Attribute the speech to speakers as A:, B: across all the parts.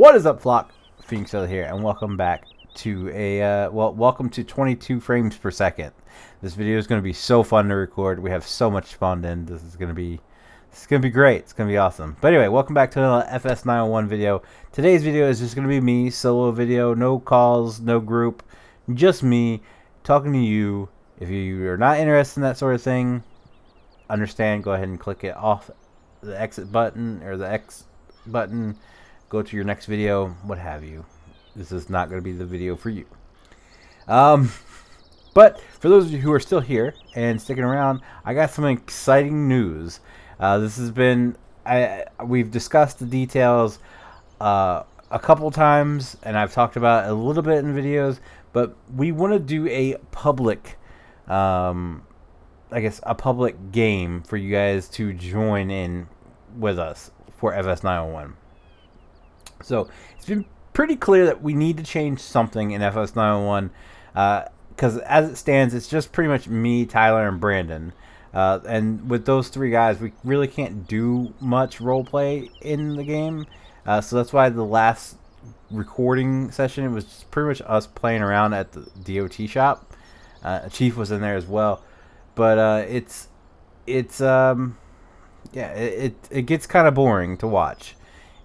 A: What is up, flock? Feenix Feather here, and welcome back to a welcome to 22 frames per second. This video is going to be so fun to record. We have so much fun in. This is going to be great. It's going to be awesome. But anyway, welcome back to another FS901 video. Today's video is just going to be me, solo video, no calls, no group, just me talking to you. If you are not interested in that sort of thing, understand. Go ahead and click it off the exit button or the X button. Go to your next video, what have you. This is not going to be the video for you. But for those of you who are still here and sticking around, I got some exciting news. This has been, we've discussed the details a couple times, and I've talked about it a little bit in videos, but we want to do a public, I guess, a public game for you guys to join in with us for FS901. So it's been pretty clear that we need to change something in FS901 because as it stands, it's just pretty much me, Tyler, and Brandon. And with those three guys, we really can't do much roleplay in the game. So that's why the last recording session, it was pretty much us playing around at the DOT shop. Chief was in there as well. But yeah, it gets kind of boring to watch.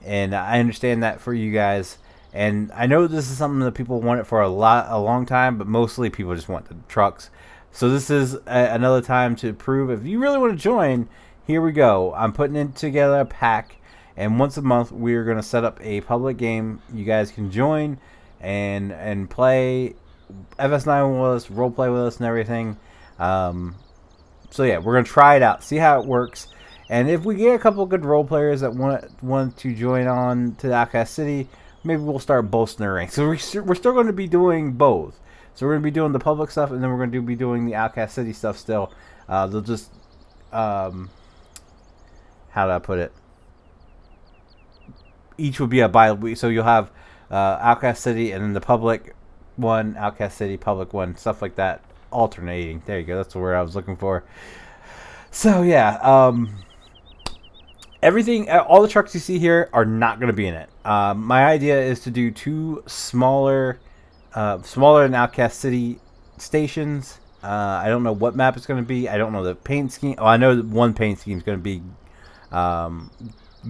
A: And I understand that for you guys, and I know this is something that people wanted for a long time, but mostly people just want the trucks. So this is another time to prove if you really want to join. Here we go. I'm putting it together a pack, and once a month we are going to set up a public game. You guys can join and play FS9 with us, role play with us, and everything. So yeah, we're going to try it out, see how it works. And if we get a couple of good role players that want to join on to the Outcast City, maybe we'll start boosting their ranks. So we're still going to be doing both. So we're going to be doing the public stuff, and then we're going to be doing the Outcast City stuff still. They'll just, how do I put it? Each will be a bi-week. So you'll have Outcast City, and then the public one, Outcast City, public one, stuff like that, alternating. There you go. That's the word I was looking for. So yeah, everything, all the trucks you see here are not going to be in it. My idea is to do two smaller than Outcast City stations. I don't know what map it's going to be. I don't know the paint scheme. Oh, I know that one paint scheme is going to be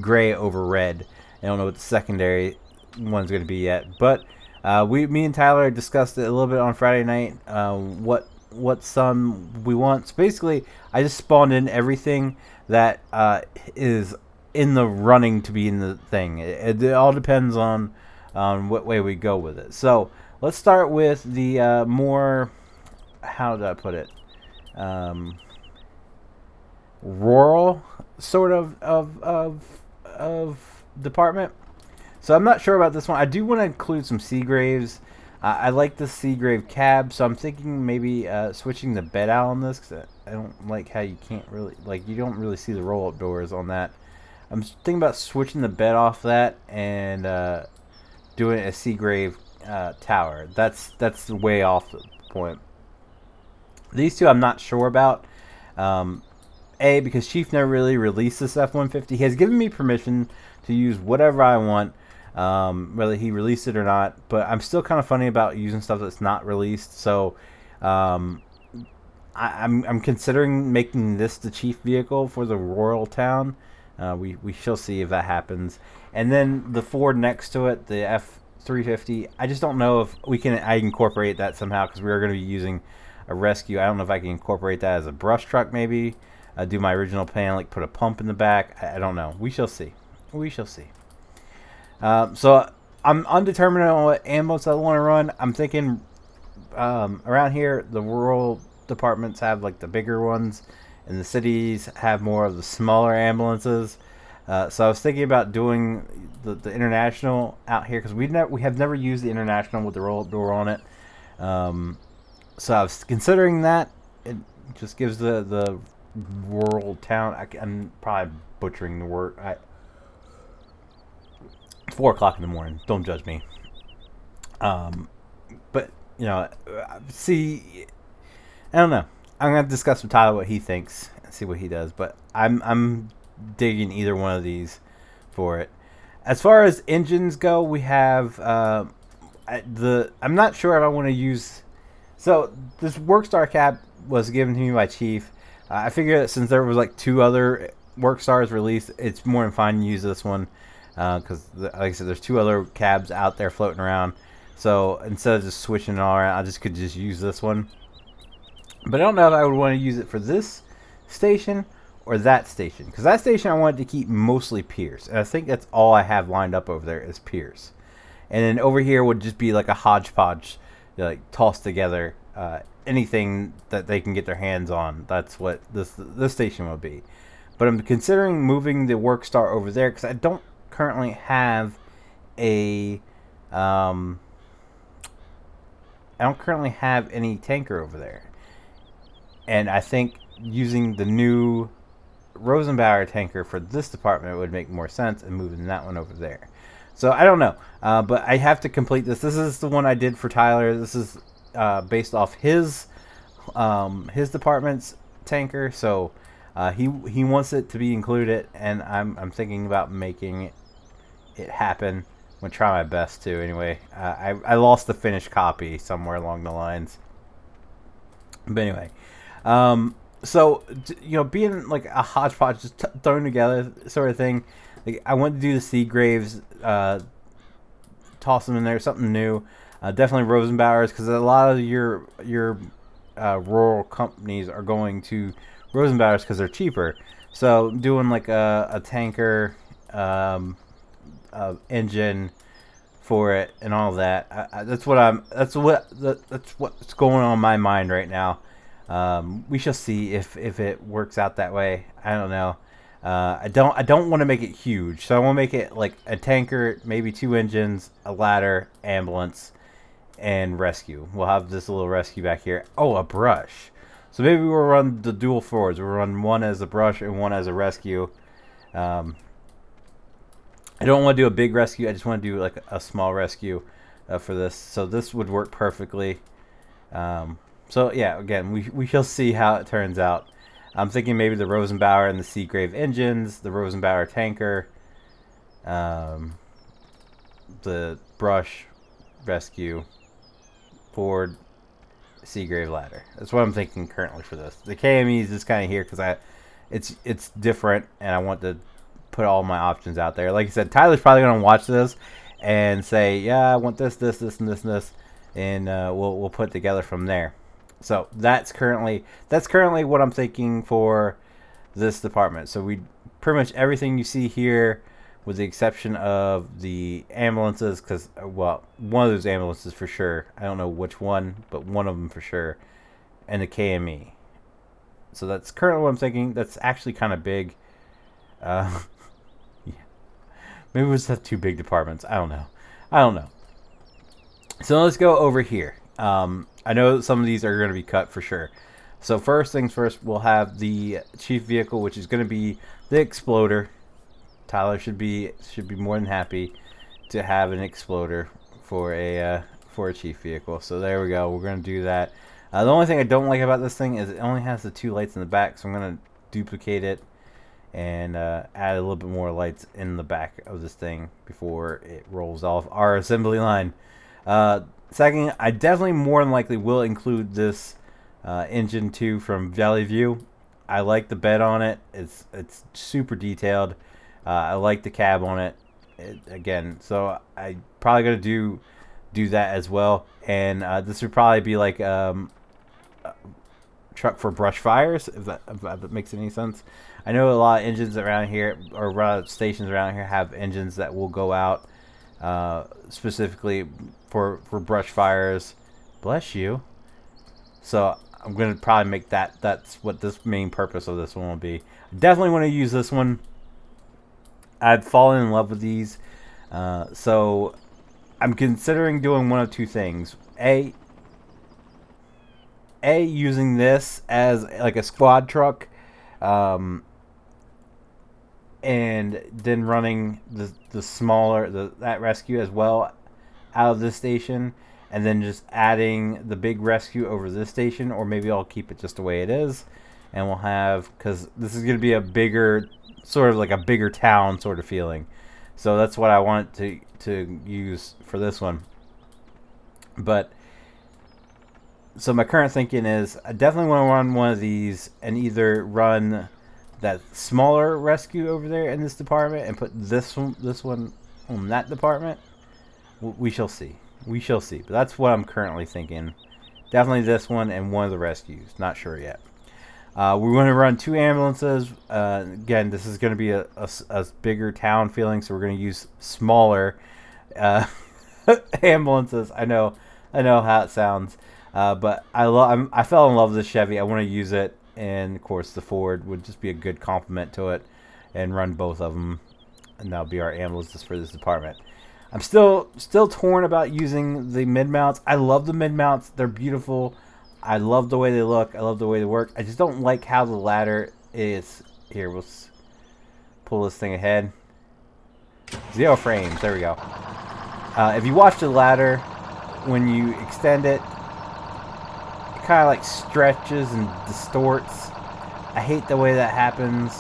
A: gray over red. I don't know what the secondary one's going to be yet. But me and Tyler discussed it a little bit on Friday night. What sun we want. So basically, I just spawned in everything that is in the running to be in the thing. It all depends on what way we go with it. So let's start with the more, how did I put it, rural sort of department. So I'm not sure about this one. I do want to include some Seagraves. I like the Seagrave cab, so I'm thinking maybe switching the bed out on this, because I don't like how you can't really, you don't really see the roll-up doors on that. I'm thinking about switching the bed off that and doing a Seagrave tower. That's way off the point. These two I'm not sure about. Because Chief never really released this F-150. He has given me permission to use whatever I want. Whether he released it or not, but I'm still kind of funny about using stuff that's not released. So I'm considering making this the chief vehicle for the Royal Town. We shall see if that happens. And then the Ford next to it, the F350. I just don't know if I incorporate that somehow, because we are going to be using a rescue. I don't know if I can incorporate that as a brush truck. Maybe do my original plan, like put a pump in the back. I don't know. We shall see. We shall see. So I'm undetermined on what ambulance I want to run. I'm thinking around here the rural departments have like the bigger ones, and the cities have more of the smaller ambulances. So I was thinking about doing the international out here, because we have never used the international with the roll-up door on it. So I was considering that. It just gives the rural town. I'm probably butchering the word. 4 o'clock in the morning. Don't judge me. But see, I don't know. I'm gonna discuss with Tyler what he thinks and see what he does. But I'm digging either one of these for it. As far as engines go, we have I'm not sure if I want to use. So this Workstar cab was given to me by Chief. I figured that since there was like 2 other Workstars released, it's more than fine to use this one because, like I said, there's 2 other cabs out there floating around. So instead of just switching it all around, I just could just use this one. But I don't know if I would want to use it for this station or that station, because that station I wanted to keep mostly Pierce, and I think that's all I have lined up over there is Pierce. And then over here would just be like a hodgepodge, like tossed together, anything that they can get their hands on. That's what this station will be. But I'm considering moving the Workstar over there because I don't currently have a I don't currently have any tanker over there, and I think using the new Rosenbauer tanker for this department would make more sense, and moving that one over there. So I don't know, but I have to complete this. This is the one I did for Tyler. This is based off his department's tanker, so he wants it to be included, and I'm thinking about making it happen. I'm gonna try my best to. Anyway, I lost the finished copy somewhere along the lines, but anyway. So, being like a hodgepodge, just thrown together sort of thing. Like, I wanted to do the Seagraves, toss them in there, something new. Definitely Rosenbauers, because a lot of your rural companies are going to Rosenbauers because they're cheaper. So, doing like a tanker engine for it and all that. That's what's going on in my mind right now. We shall see if it works out that way. I don't know. I don't want to make it huge, so I want to make it like a tanker, maybe 2 engines, a ladder, ambulance, and rescue. We'll have this little rescue back here. Oh, a brush. So maybe we'll run the dual forwards. We'll run one as a brush and one as a rescue. I don't want to do a big rescue. I just want to do like a small rescue for this. So this would work perfectly. So yeah, again, we shall see how it turns out. I'm thinking maybe the Rosenbauer and the Seagrave engines, the Rosenbauer tanker, the brush, rescue, Ford, Seagrave ladder. That's what I'm thinking currently for this. The KME is just kind of here because it's different, and I want to put all my options out there. Like I said, Tyler's probably gonna watch this and say, yeah, I want this, and this, and we'll put it together from there. So that's currently what I'm thinking for this department. So we pretty much everything you see here, with the exception of the ambulances, because one of those ambulances for sure. I don't know which one, but one of them for sure, and the KME. So that's currently what I'm thinking. That's actually kind of big. Yeah. Maybe we'll just have 2 big departments. I don't know. So let's go over here. I know some of these are going to be cut for sure. So first things first, we'll have the chief vehicle, which is going to be the exploder. Tyler should be more than happy to have an exploder for a chief vehicle. So there we go. We're going to do that. The only thing I don't like about this thing is it only has the 2 lights in the back, so I'm going to duplicate it and add a little bit more lights in the back of this thing before it rolls off our assembly line. Second, I definitely more than likely will include this engine 2 from Valley View. I like the bed on it. It's super detailed. I like the cab on it. Again, so I probably gonna do that as well. And this would probably be like truck for brush fires, if that makes any sense. I know a lot of engines around here, or a lot of stations around here, have engines that will go out specifically for brush fires. Bless you. So I'm gonna probably make that's what this main purpose of this one will be. Definitely want to use this one. I've fallen in love with these, so I'm considering doing one of 2 things. A, using this as like a squad truck, and then running the smaller that rescue as well out of this station, and then just adding the big rescue over this station, or maybe I'll keep it just the way it is, and we'll have, because this is going to be a bigger, sort of like a bigger town sort of feeling. So that's what I want to use for this one. But so my current thinking is I definitely want to run one of these and either run that smaller rescue over there in this department and put this one on that department. We shall see. We shall see. But that's what I'm currently thinking. Definitely this one and one of the rescues. Not sure yet. We're going to run 2 ambulances. Again, this is going to be a bigger town feeling, so we're going to use smaller ambulances. I know how it sounds, but I fell in love with this Chevy. I want to use it, and of course the Ford would just be a good complement to it, and run both of them, and that'll be our ambulances for this department. I'm still torn about using the mid mounts. I love the mid mounts. They're beautiful. I love the way they look. I love the way they work. I just don't like how the ladder is. Here, we'll pull this thing ahead. 0 frames. There we go. If you watch the ladder, when you extend it, it kind of like stretches and distorts. I hate the way that happens,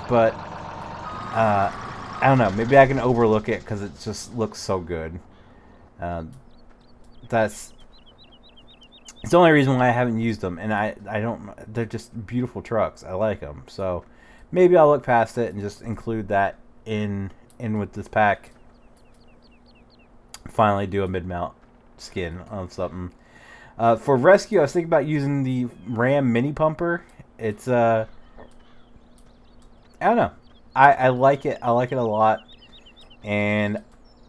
A: but I don't know. Maybe I can overlook it because it just looks so good. It's the only reason why I haven't used them, and I don't. They're just beautiful trucks. I like them, so maybe I'll look past it and just include that in with this pack. Finally, do a mid mount skin on something. For rescue, I was thinking about using the Ram mini pumper. It's I don't know. I like it. I like it a lot, and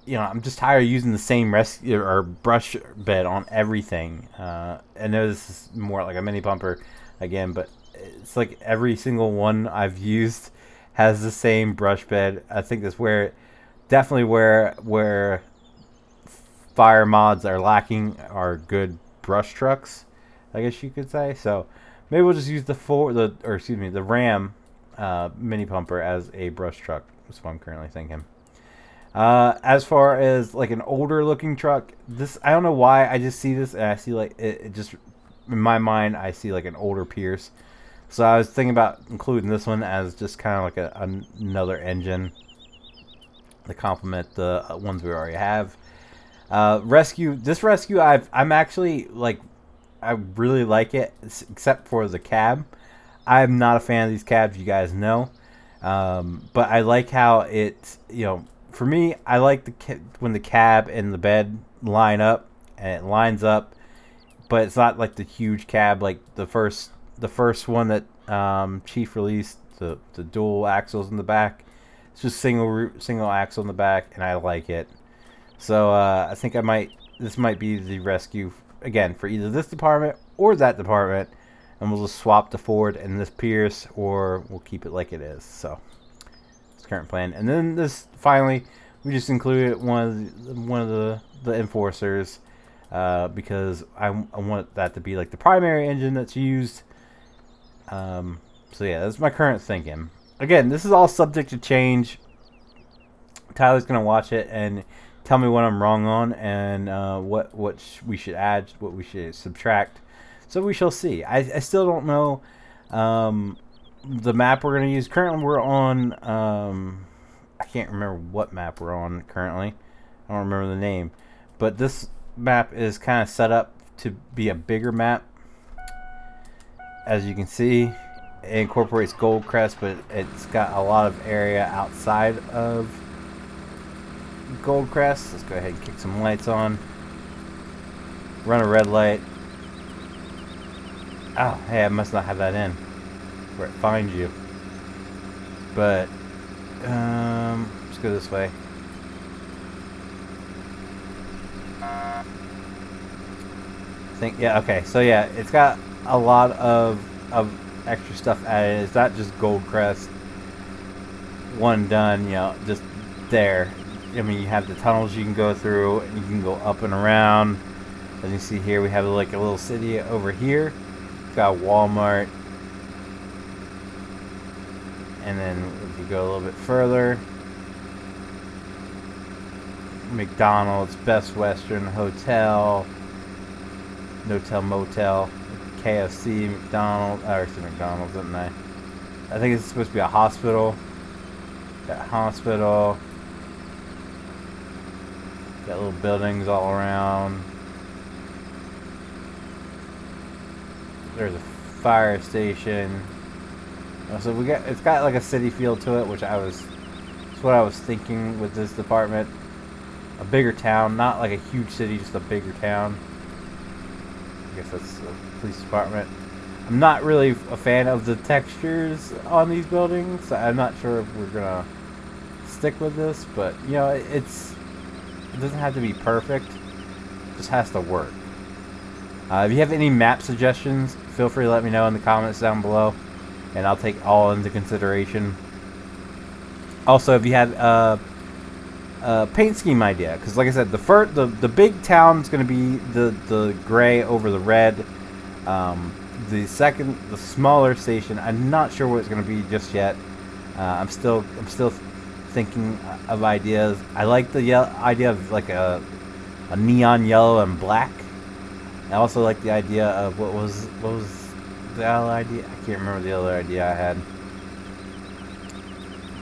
A: you know, I'm just tired of using the same rescue or brush bed on everything. I know this is more like a mini pumper again, but it's like every single one I've used has the same brush bed. I think that's definitely where fire mods are lacking are good brush trucks, I guess you could say. So maybe we'll just use the Ram mini pumper as a brush truck. That's what I'm currently thinking. As far as like an older looking truck, I don't know why I just see this and I see like it just in my mind I see like an older Pierce. So I was thinking about including this one as just kind of like another engine to complement the ones we already have. Rescue I'm actually like I really like it except for the cab. I'm not a fan of these cabs, you guys know, but I like how it, you know. For me, I like when the cab and the bed line up, and it lines up, but it's not like the huge cab like the first one that Chief released, the dual axles in the back. It's just single axle in the back, and I like it. So I think this might be the rescue again for either this department or that department, and we'll just swap the Ford and this Pierce, or we'll keep it like it is. So. Current plan, and then this finally we just included one of the enforcers because I want that to be like the primary engine that's used. So yeah, that's my current thinking. Again, this is all subject to change. Tyler's gonna watch it and tell me what I'm wrong on and what we should add, what we should subtract. So we shall see. I still don't know. The map we're going to use. Currently we're on I can't remember what map we're on currently. I don't remember the name, but this map is kind of set up to be a bigger map. As you can see, it incorporates Goldcrest, but it's got a lot of area outside of Goldcrest. Let's go ahead and kick some lights on, run a red light. Oh, hey, I must not have that in where it finds you. But let's go this way. Okay, so yeah, it's got a lot of extra stuff added. It's not just Goldcrest one done, you know, just there. I mean, you have the tunnels you can go through, and you can go up and around. As you see here, we have like a little city over here. It's got a Walmart. And then if you go a little bit further, McDonald's, Best Western, Hotel, Notel Motel, KFC, McDonald's, McDonald's, didn't I? I think it's supposed to be a hospital. That hospital. Got little buildings all around. There's a fire station. So it's got like a city feel to it, which it's what I was thinking with this department. A bigger town, not like a huge city, just a bigger town. I guess that's the police department. I'm not really a fan of the textures on these buildings. I'm not sure if we're gonna stick with this, but you know, it doesn't have to be perfect. It just has to work. If you have any map suggestions, feel free to let me know in the comments down below, and I'll take all into consideration. Also, if you have a paint scheme idea, because like I said, the big town's going to be the gray over the red. The smaller station, I'm not sure what it's going to be just yet. I'm still thinking of ideas. I like the idea of like a neon yellow and black. I also like the idea of what was the other idea? I can't remember the other idea I had.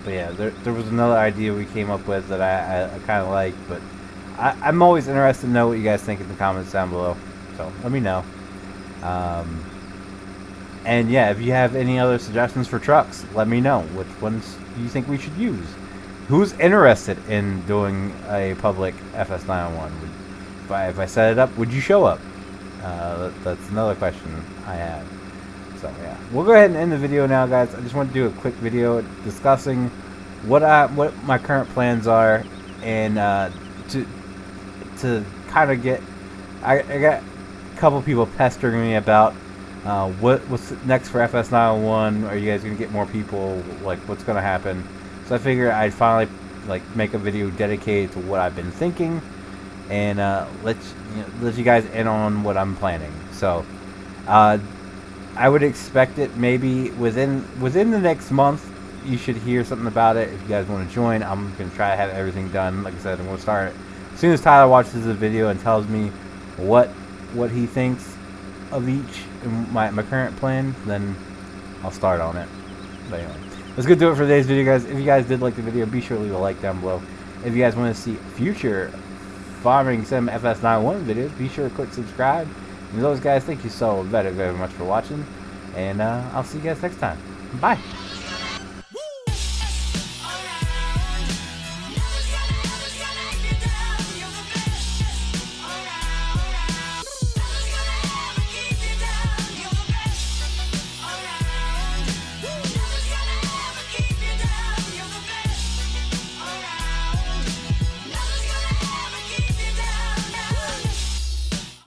A: But yeah, there was another idea we came up with that I kind of like. But I'm always interested to know what you guys think in the comments down below. So let me know. And yeah, if you have any other suggestions for trucks, let me know. Which ones you think we should use? Who's interested in doing a public FS901? If I set it up, would you show up? That's another question I have. So yeah, we'll go ahead and end the video now, guys. I just want to do a quick video discussing what my current plans are, and to kind of get. I got a couple people pestering me about what's next for FS901. Are you guys gonna get more people? Like, what's gonna happen? So I figured I'd finally make a video dedicated to what I've been thinking, and let you guys in on what I'm planning. So I would expect it maybe within the next month. You should hear something about it. If you guys want to join, I'm gonna try to have everything done. Like I said, I'm gonna start as soon as Tyler watches the video and tells me what he thinks of each in my current plan, then I'll start on it. But anyway, let's go do it for today's video, guys. If you guys did like the video, be sure to leave a like down below. If you guys want to see future farming sim FS91 videos, be sure to click subscribe. And as always, guys, thank you so very much for watching, and I'll see you guys next time. Bye.